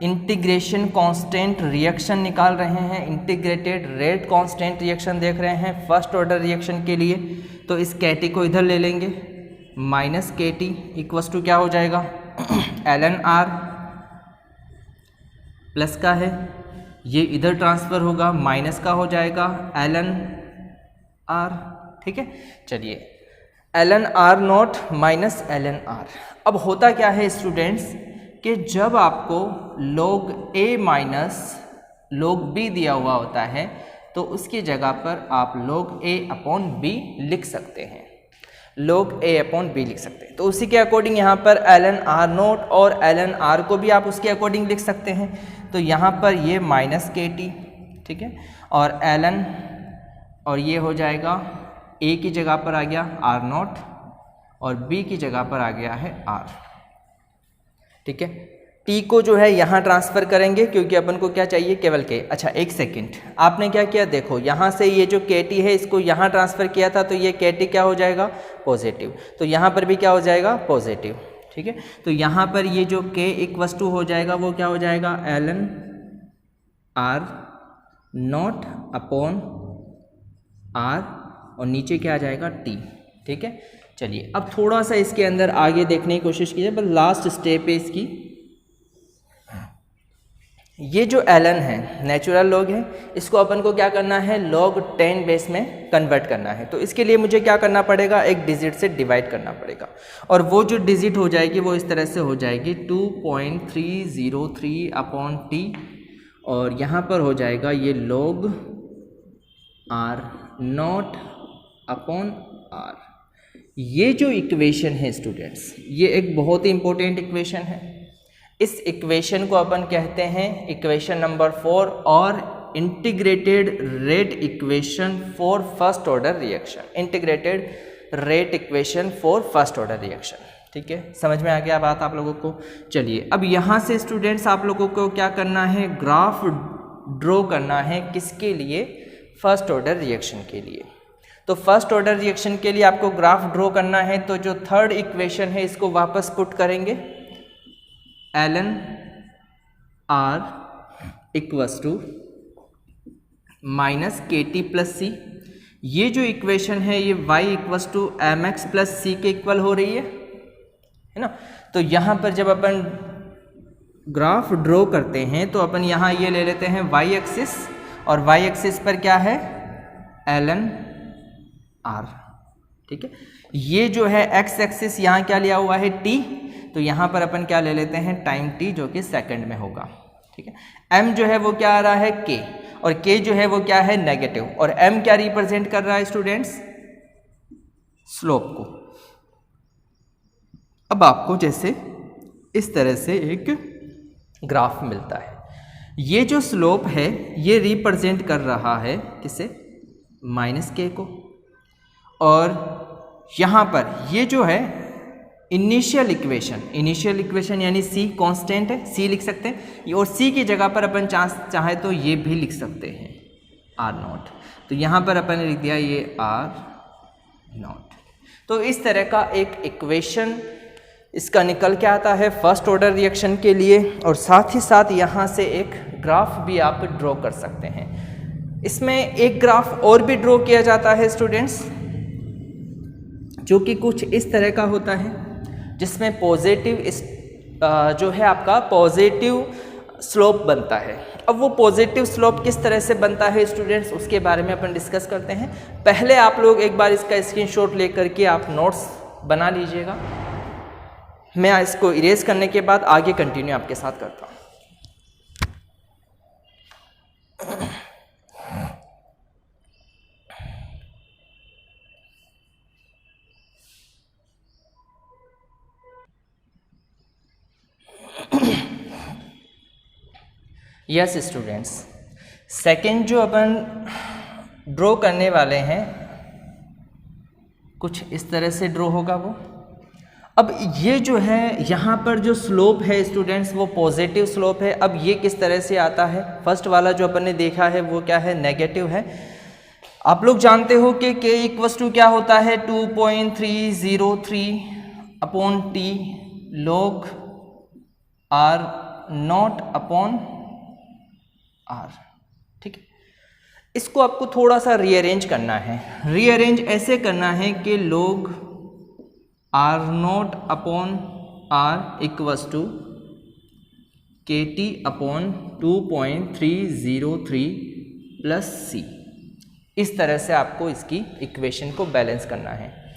इंटीग्रेशन कांस्टेंट रिएक्शन निकाल रहे हैं, इंटीग्रेटेड रेट कांस्टेंट रिएक्शन देख रहे हैं फर्स्ट ऑर्डर रिएक्शन के लिए। तो इस के टी को इधर ले लेंगे, minus k T equals to क्या हो जाएगा ln आर प्लस का है, ये इधर ट्रांसफ़र होगा, माइनस का हो जाएगा ln आर, ठीक है। चलिए ln R naught minus ln R. अब होता क्या है स्टूडेंट्स कि जब आपको log a minus log b दिया हुआ होता है तो उसकी जगह पर आप log a अपॉन b लिख सकते हैं, log a अपॉन b लिख सकते हैं। तो उसी के अकॉर्डिंग यहाँ पर ln आर नॉट और ln आर को भी आप उसके अकॉर्डिंग लिख सकते हैं। तो यहाँ पर ये माइनस के टी, ठीक है, और ln और ये हो जाएगा a की जगह पर आ गया आर नॉट और b की जगह पर आ गया है r, ठीक है। t को जो है यहाँ ट्रांसफ़र करेंगे क्योंकि अपन को क्या चाहिए, केवल k। अच्छा एक सेकंड, आपने क्या किया, देखो यहाँ से ये जो के टी है इसको यहाँ ट्रांसफ़र किया था तो ये के टी क्या हो जाएगा पॉजिटिव, तो यहाँ पर भी क्या हो जाएगा पॉजिटिव, ठीक है। तो यहाँ पर ये जो k इक्वस टू हो जाएगा वो क्या हो जाएगा ln R naught upon R और नीचे क्या आ जाएगा t, ठीक है। चलिए अब थोड़ा सा इसके अंदर आगे देखने की कोशिश कीजिए, बस लास्ट स्टेप है इसकी। ये जो ln है नेचुरल लॉग है, इसको अपन को क्या करना है log 10 बेस में कन्वर्ट करना है। तो इसके लिए मुझे क्या करना पड़ेगा, एक डिजिट से डिवाइड करना पड़ेगा और वो जो डिजिट हो जाएगी वो इस तरह से हो जाएगी 2.303 अपॉन टी और यहाँ पर हो जाएगा ये log R naught upon R. ये जो इक्वेशन है स्टूडेंट्स, ये एक बहुत ही इंपॉर्टेंट इक्वेशन है। इस इक्वेशन को अपन कहते हैं इक्वेशन नंबर 4 और integrated rate equation for first order reaction, integrated rate equation for first order reaction, ठीक है। समझ में आ गया बात आप लोगों को। चलिए अब यहाँ से स्टूडेंट्स आप लोगों को क्या करना है, ग्राफ ड्रॉ करना है, किसके लिए, फर्स्ट ऑर्डर रिएक्शन के लिए। तो फर्स्ट ऑर्डर रिएक्शन के लिए आपको ग्राफ ड्रॉ करना है, तो जो थर्ड इक्वेशन है इसको वापस पुट करेंगे, ln r equals to minus k t plus c. ये जो इक्वेशन है ये y equals to m x plus c के इक्वल हो रही है ना। तो यहाँ पर जब अपन ग्राफ ड्रॉ करते हैं तो अपन यहाँ ये ले लेते हैं y एक्सिस और y एक्सिस पर क्या है ln आर, ठीक है। ये जो है x एक्सिस यहाँ क्या लिया हुआ है t, तो यहाँ पर अपन क्या ले लेते हैं टाइम t जो कि सेकंड में होगा, ठीक है। m जो है वो क्या आ रहा है k और k जो है वो क्या है नेगेटिव और m क्या रिप्रेजेंट कर रहा है स्टूडेंट्स, स्लोप को। अब आपको जैसे इस तरह से एक ग्राफ मिलता है, ये जो स्लोप है ये रिप्रेजेंट कर रहा है किसे, माइनस के को, और यहाँ पर ये जो है इनिशियल इक्वेशन यानी c कांस्टेंट है, c लिख सकते हैं और c की जगह पर अपन चाहे तो ये भी लिख सकते हैं r नॉट। तो यहाँ पर अपन ने लिख दिया ये r नॉट। तो इस तरह का एक इक्वेशन इसका निकल के आता है फर्स्ट ऑर्डर रिएक्शन के लिए और साथ ही साथ यहाँ से एक ग्राफ भी आप ड्रॉ कर सकते हैं। इसमें एक ग्राफ और भी ड्रॉ किया जाता है स्टूडेंट्स जो कि कुछ इस तरह का होता है, जिसमें पॉजिटिव जो है आपका पॉजिटिव स्लोप बनता है। अब वो पॉजिटिव स्लोप किस तरह से बनता है स्टूडेंट्स, उसके बारे में अपन डिस्कस करते हैं। पहले आप लोग एक बार इसका स्क्रीनशॉट लेकर के आप नोट्स बना लीजिएगा। मैं इसको इरेज करने के बाद आगे कंटिन्यू आपके साथ करता हूँ। यस स्टूडेंट्स, सेकेंड जो अपन ड्रॉ करने वाले हैं कुछ इस तरह से ड्रॉ होगा वो। अब ये जो है यहाँ पर जो स्लोप है स्टूडेंट्स वो पॉजिटिव स्लोप है। अब ये किस तरह से आता है, फर्स्ट वाला जो अपन ने देखा है वो क्या है, नेगेटिव है। आप लोग जानते हो कि k इक्वस टू क्या होता है, 2.303 upon T log r naught upon r। ठीक है, इसको आपको थोड़ा सा रीअरेंज करना है। रीअरेंज ऐसे करना है कि log r naught upon r equals to K T upon 2.303 plus c। इस तरह से आपको इसकी इक्वेशन को बैलेंस करना है।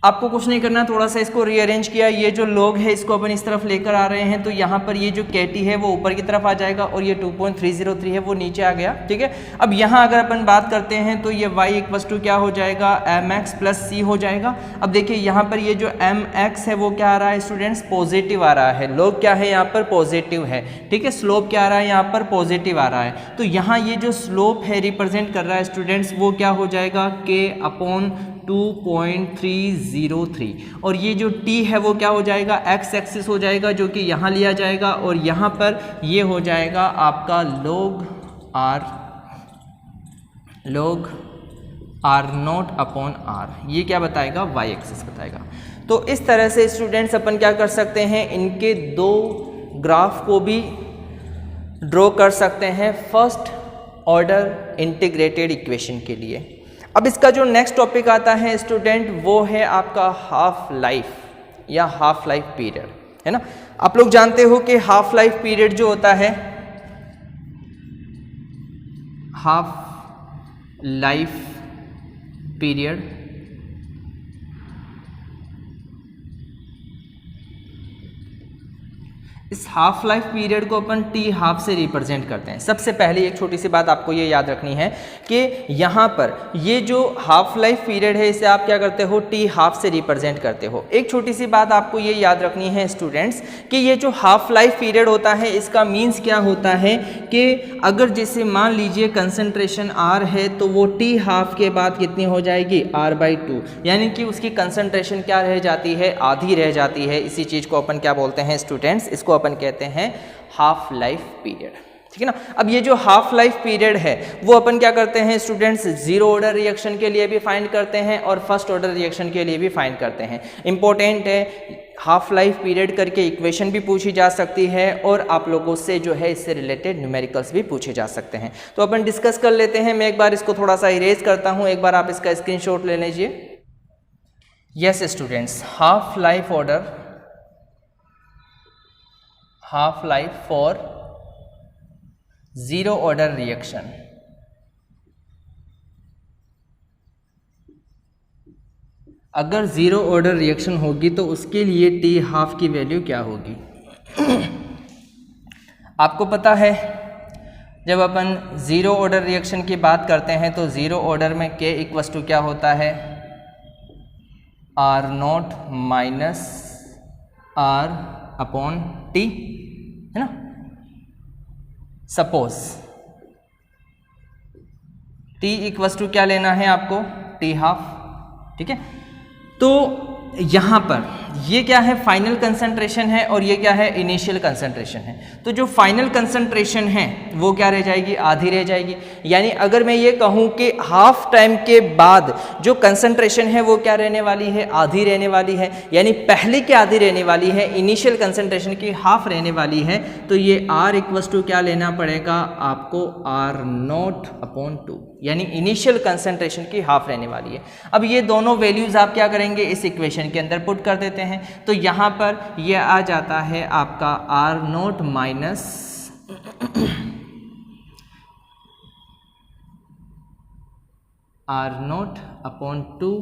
आपको कुछ नहीं करना, थोड़ा सा इसको रीअरेंज किया। ये जो log है इसको अपन इस तरफ लेकर आ रहे हैं, तो यहाँ पर ये जो kt है वो ऊपर की तरफ आ जाएगा और ये 2.303 है वो नीचे आ गया। ठीक है, अब यहाँ अगर अपन बात करते हैं तो ये y इक्वस टू क्या हो जाएगा, mx प्लस c हो जाएगा। अब देखिए यहाँ पर ये जो mx है वो क्या आ रहा है स्टूडेंट्स, पॉजिटिव आ रहा है। log क्या है यहाँ पर, पॉजिटिव है। ठीक है, स्लोप क्या आ रहा है यहाँ पर, पॉजिटिव आ रहा है। तो यहाँ ये जो स्लोप है रिप्रेजेंट कर रहा है स्टूडेंट्स वो क्या हो जाएगा, k अपॉन 2.303 और ये जो t है वो क्या हो जाएगा, x एक्सिस हो जाएगा जो कि यहाँ लिया जाएगा और यहाँ पर ये हो जाएगा आपका log r naught upon r। ये क्या बताएगा, y एक्सिस बताएगा। तो इस तरह से स्टूडेंट्स अपन क्या कर सकते हैं, इनके दो ग्राफ को भी ड्रॉ कर सकते हैं फर्स्ट ऑर्डर इंटीग्रेटेड इक्वेशन के लिए। अब इसका जो नेक्स्ट टॉपिक आता है स्टूडेंट वो है आपका हाफ लाइफ या हाफ लाइफ पीरियड, है ना। आप लोग जानते हो कि हाफ लाइफ पीरियड जो होता है, हाफ लाइफ पीरियड इस हाफ लाइफ पीरियड को अपन टी हाफ से रिप्रेजेंट करते हैं। सबसे पहले एक छोटी सी बात आपको ये याद रखनी है कि यहाँ पर ये जो हाफ लाइफ पीरियड है इसे आप क्या करते हो, टी हाफ से रिप्रेजेंट करते हो। एक छोटी सी बात आपको ये याद रखनी है स्टूडेंट्स कि ये जो हाफ लाइफ पीरियड होता है इसका मीन्स क्या होता है कि अगर जैसे मान लीजिए कंसंट्रेशन आर है तो वो टी हाफ के बाद कितनी हो जाएगी, r/2, यानी कि उसकी कंसंट्रेशन क्या रह जाती है, आधी रह जाती है। इसी चीज़ को अपन क्या बोलते हैं स्टूडेंट्स, इसको अपन कहते हैं हाफ लाइफ पीरियड। ठीक है ना। अब ये जो हाफ लाइफ पीरियड है वो अपन क्या करते हैं स्टूडेंट्स, जीरो ऑर्डर रिएक्शन के लिए भी फाइंड करते हैं और फर्स्ट ऑर्डर रिएक्शन के लिए भी फाइंड करते हैं। इंपॉर्टेंट है, हाफ लाइफ पीरियड करके इक्वेशन भी पूछी जा सकती है और आप लोगों से जो है इससे रिलेटेड न्यूमेरिकल्स भी पूछे जा सकते हैं। तो अपन डिस्कस कर लेते हैं। मैं एक बार इसको थोड़ा सा इरेज करता हूँ, एक बार आप इसका स्क्रीनशॉट ले लीजिए। Yes students, half life order, half life for zero order reaction. अगर जीरो ऑर्डर रिएक्शन होगी तो उसके लिए टी हाफ की वैल्यू क्या होगी। आपको पता है जब अपन जीरो ऑर्डर रिएक्शन की बात करते हैं तो जीरो ऑर्डर में के इक्वस टू क्या होता है, R naught minus R upon T, है ना। सपोज टी इक्वस टू क्या लेना है आपको, टी हाफ। ठीक है, तो यहाँ पर ये क्या है, फाइनल कंसंट्रेशन है और ये क्या है, इनिशियल कंसंट्रेशन है। तो जो फाइनल कंसंट्रेशन है वो क्या रह जाएगी, आधी रह जाएगी। यानी अगर मैं ये कहूँ कि हाफ टाइम के बाद जो कंसंट्रेशन है वो क्या रहने वाली है, आधी रहने वाली है। यानी पहले की आधी रहने वाली है, इनिशियल कंसंट्रेशन की हाफ रहने वाली है। तो ये आर इक्वस टू क्या लेना पड़ेगा आपको, आर नॉट अपॉन 2, यानी इनिशियल कंसंट्रेशन की हाफ रहने वाली है। अब ये दोनों वैल्यूज आप क्या करेंगे, इस इक्वेशन के अंदर पुट कर देते हैं। तो यहाँ पर ये आ जाता है आपका आर नॉट माइनस R0/2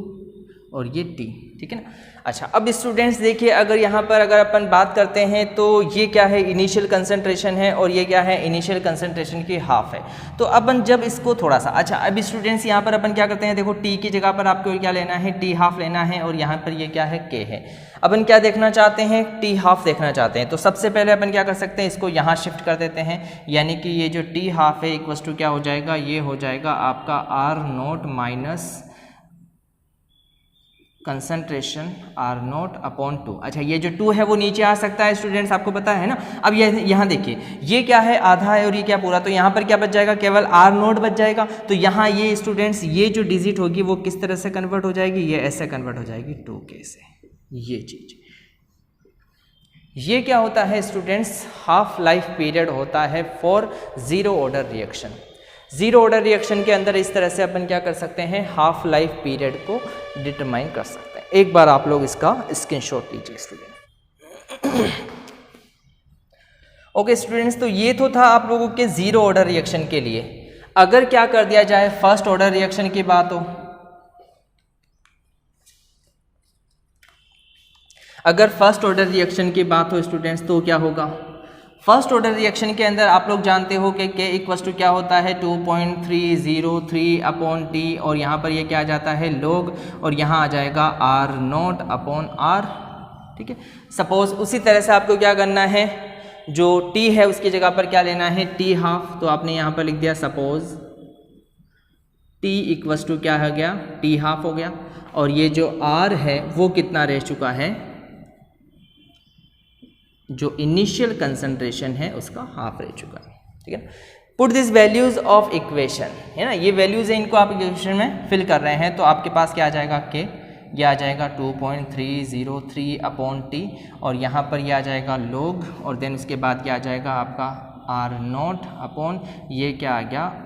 और ये T, ठीक है ना। अच्छा, अब स्टूडेंट्स देखिए, अगर यहाँ पर अगर अपन बात करते हैं तो ये क्या है, इनिशियल कंसंट्रेशन है और ये क्या है, इनिशियल कंसंट्रेशन की हाफ है। तो अपन जब इसको थोड़ा सा, अच्छा अब स्टूडेंट्स यहाँ पर अपन क्या करते हैं, देखो T की जगह पर आपको क्या लेना है, T हाफ लेना है और यहाँ पर ये क्या है, K है। अपन क्या देखना चाहते हैं, T हाफ देखना चाहते हैं। तो सबसे पहले अपन क्या कर सकते हैं, इसको यहाँ शिफ्ट कर देते हैं, यानी कि ये जो T हाफ है इक्वल्स टू क्या हो जाएगा, ये हो जाएगा आपका R0 माइनस कंसंट्रेशन R0/2। अच्छा, ये जो 2 है वो नीचे आ सकता है स्टूडेंट्स, आपको पता है ना। अब ये यहाँ देखिए, ये क्या है, आधा है और ये क्या पूरा, तो यहाँ पर क्या बच जाएगा, केवल R0 बच जाएगा। तो यहाँ ये स्टूडेंट्स ये जो डिजिट होगी वो किस तरह से कन्वर्ट हो जाएगी, ये ऐसे कन्वर्ट हो जाएगी 2K से। ये चीज, ये क्या होता है स्टूडेंट्स, हाफ लाइफ पीरियड होता है for zero order reaction. Zero order reaction के अंदर इस तरह से अपन क्या कर सकते हैं, हाफ लाइफ पीरियड को डिटरमाइन कर सकते हैं। एक बार आप लोग इसका स्क्रीनशॉट लीजिए स्टूडेंट। ओके स्टूडेंट्स, तो ये तो था आप लोगों के जीरो ऑर्डर रिएक्शन के लिए। अगर क्या कर दिया जाए, फर्स्ट ऑर्डर रिएक्शन की बात हो, अगर फर्स्ट ऑर्डर रिएक्शन की बात हो स्टूडेंट्स, तो क्या होगा, फर्स्ट ऑर्डर रिएक्शन के अंदर आप लोग जानते हो कि K इक्वल्स टू क्या होता है, 2.303/T और यहाँ पर ये क्या आ जाता है, log, और यहाँ आ जाएगा R0/R, ठीक है। सपोज उसी तरह से आपको क्या करना है, जो T है उसकी जगह पर क्या लेना है, T हाफ। तो आपने यहाँ पर लिख दिया सपोज T इक्वल्स टू क्या हो गया, T हाफ हो गया, और ये जो R है वो कितना रह चुका है, जो इनिशियल कंसंट्रेशन है उसका हाफ रह चुका है, ठीक है। Put this values of equation, है ना, ये वैल्यूज है, इनको आप इक्वेशन में फिल कर रहे हैं। तो आपके पास क्या आ जाएगा, K, ये आ जाएगा 2.303/T और यहाँ पर ये आ जाएगा log, और देन उसके बाद क्या आ जाएगा आपका R0 ये क्या आ गया,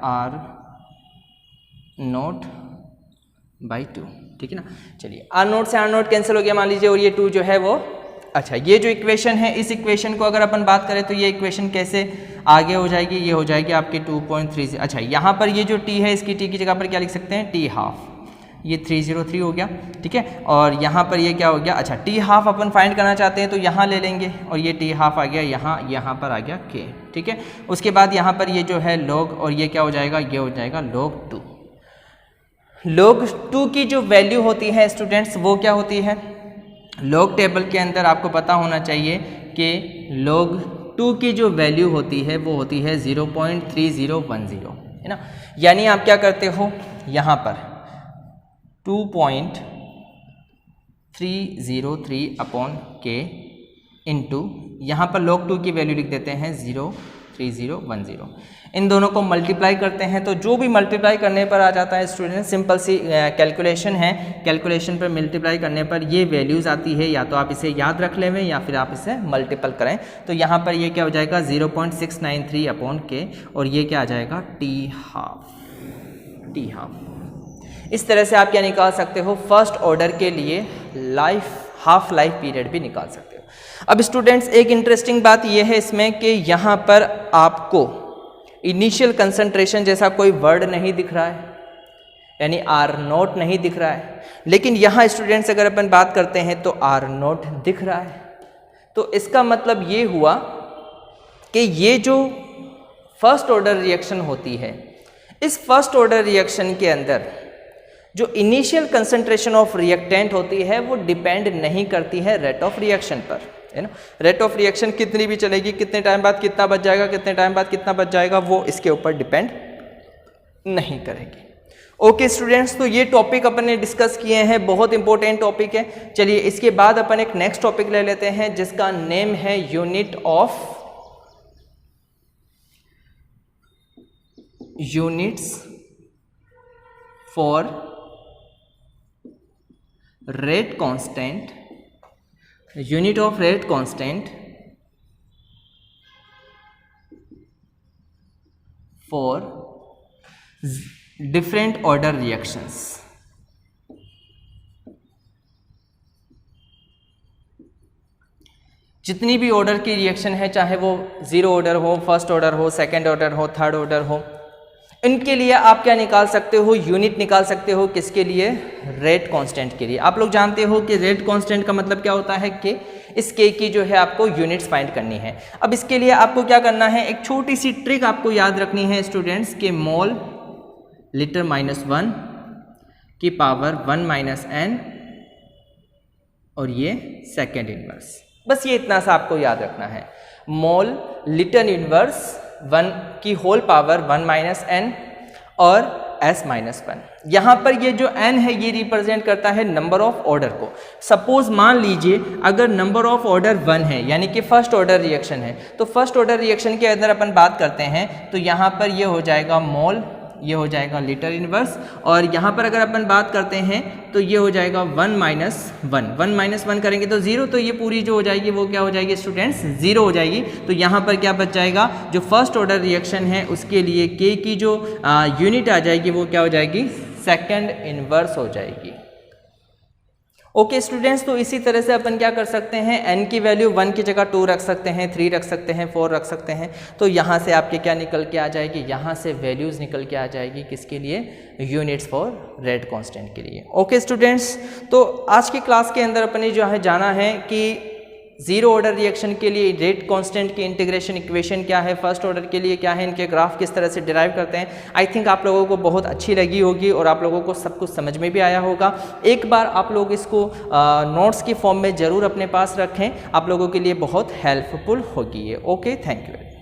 R0/2, ठीक है ना। चलिए, R0 से R0 कैंसिल हो गया मान लीजिए, और ये 2 जो है वो, अच्छा ये जो इक्वेशन है, इस इक्वेशन को अगर अपन बात करें तो ये इक्वेशन कैसे आगे हो जाएगी, ये हो जाएगी आपकी 2.30। अच्छा, यहाँ पर ये जो T है, इसकी T की जगह पर क्या लिख सकते हैं, T हाफ, ये 303 हो गया, ठीक है। और यहाँ पर ये क्या हो गया, अच्छा T हाफ अपन फाइंड करना चाहते हैं तो यहाँ ले लेंगे, और ये T हाफ आ गया यहाँ पर आ गया K, ठीक है। उसके बाद यहाँ पर ये जो है log, और ये क्या हो जाएगा, ये हो जाएगा log 2। log 2 की जो वैल्यू होती है स्टूडेंट्स, वो क्या होती है, लॉग टेबल के अंदर आपको पता होना चाहिए कि log 2 की जो वैल्यू होती है वो होती है 0.3010, है ना। यानी आप क्या करते हो, यहाँ पर 2.303/K इंटू यहाँ पर log 2 की वैल्यू लिख देते हैं 0.3010। इन दोनों को मल्टीप्लाई करते हैं, तो जो भी मल्टीप्लाई करने पर आ जाता है स्टूडेंट, सिंपल सी कैलकुलेशन है, कैलकुलेशन पर मल्टीप्लाई करने पर ये वैल्यूज़ आती है, या तो आप इसे याद रख लें या फिर आप इसे मल्टीपल करें। तो यहाँ पर ये क्या हो जाएगा 0.693/K, और ये क्या आ जाएगा T हाफ। इस तरह से आप क्या निकाल सकते हो, फर्स्ट ऑर्डर के लिए हाफ लाइफ पीरियड भी निकाल सकते हो। अब स्टूडेंट्स एक इंटरेस्टिंग बात यह है इसमें कि यहाँ पर आपको इनिशियल कंसंट्रेशन जैसा कोई वर्ड नहीं दिख रहा है, यानी R0 नहीं दिख रहा है, लेकिन यहाँ स्टूडेंट्स अगर अपन बात करते हैं तो R0 दिख रहा है। तो इसका मतलब ये हुआ कि ये जो फर्स्ट ऑर्डर रिएक्शन होती है, इस फर्स्ट ऑर्डर रिएक्शन के अंदर जो इनिशियल कंसंट्रेशन ऑफ रिएक्टेंट होती है वो डिपेंड नहीं करती है रेट ऑफ रिएक्शन पर, है ना। रेट ऑफ रिएक्शन कितनी भी चलेगी, कितने टाइम बाद कितना बच जाएगा, कितने टाइम बाद कितना बच जाएगा, वो इसके ऊपर डिपेंड नहीं करेगी। ओके स्टूडेंट्स, तो ये टॉपिक अपन ने डिस्कस किए हैं, बहुत इंपॉर्टेंट टॉपिक है। चलिए इसके बाद अपन एक नेक्स्ट टॉपिक ले लेते हैं जिसका नेम है units for rate constant, unit of rate constant for different order reactions. जितनी भी ऑर्डर की रिएक्शन है, चाहे वो जीरो ऑर्डर हो, फर्स्ट ऑर्डर हो, सेकंड ऑर्डर हो, थर्ड ऑर्डर हो, इनके लिए आप क्या निकाल सकते हो, यूनिट निकाल सकते हो। किसके लिए? रेट कांस्टेंट के लिए। आप लोग जानते हो कि रेट कांस्टेंट का मतलब क्या होता है कि इस के की जो है आपको यूनिट्स फाइंड करनी है। अब इसके लिए आपको क्या करना है, एक छोटी सी ट्रिक आपको याद रखनी है स्टूडेंट्स, के मोल लीटर -1 की पावर 1 - n और ये सेकेंड इनवर्स। बस ये इतना सा आपको याद रखना है। मोल लीटर इनवर्स 1 की होल पावर 1 - n और s-1। यहाँ पर ये जो n है ये रिप्रेजेंट करता है नंबर ऑफ ऑर्डर को। सपोज मान लीजिए अगर नंबर ऑफ ऑर्डर 1 है, यानी कि फर्स्ट ऑर्डर रिएक्शन है, तो फर्स्ट ऑर्डर रिएक्शन के अंदर अपन बात करते हैं तो यहाँ पर ये हो जाएगा मोल, ये हो जाएगा लीटर इनवर्स, और यहाँ पर अगर अपन बात करते हैं तो ये हो जाएगा 1 - 1। 1 - 1 करेंगे तो 0, तो ये पूरी जो हो जाएगी वो क्या हो जाएगी स्टूडेंट्स, 0 हो जाएगी। तो यहाँ पर क्या बच जाएगा, जो फर्स्ट ऑर्डर रिएक्शन है उसके लिए के की जो यूनिट आ जाएगी वो क्या हो जाएगी, सेकेंड इनवर्स हो जाएगी। ओके स्टूडेंट्स, तो इसी तरह से अपन क्या कर सकते हैं, n की वैल्यू 1 की जगह 2 रख सकते हैं, 3 रख सकते हैं, 4 रख सकते हैं। तो यहाँ से आपके क्या निकल के आ जाएगी, यहाँ से वैल्यूज़ निकल के आ जाएगी किसके लिए, यूनिट्स फॉर रेट कांस्टेंट के लिए। ओके स्टूडेंट्स, तो आज की क्लास के अंदर अपन ने जो है जाना है कि जीरो ऑर्डर रिएक्शन के लिए रेट कांस्टेंट की इंटीग्रेशन इक्वेशन क्या है, फर्स्ट ऑर्डर के लिए क्या है, इनके ग्राफ किस तरह से डिराइव करते हैं। आई थिंक आप लोगों को बहुत अच्छी लगी होगी और आप लोगों को सब कुछ समझ में भी आया होगा। एक बार आप लोग इसको नोट्स की फॉर्म में ज़रूर अपने पास रखें, आप लोगों के लिए बहुत हेल्पफुल होगी ये। Okay, thank you.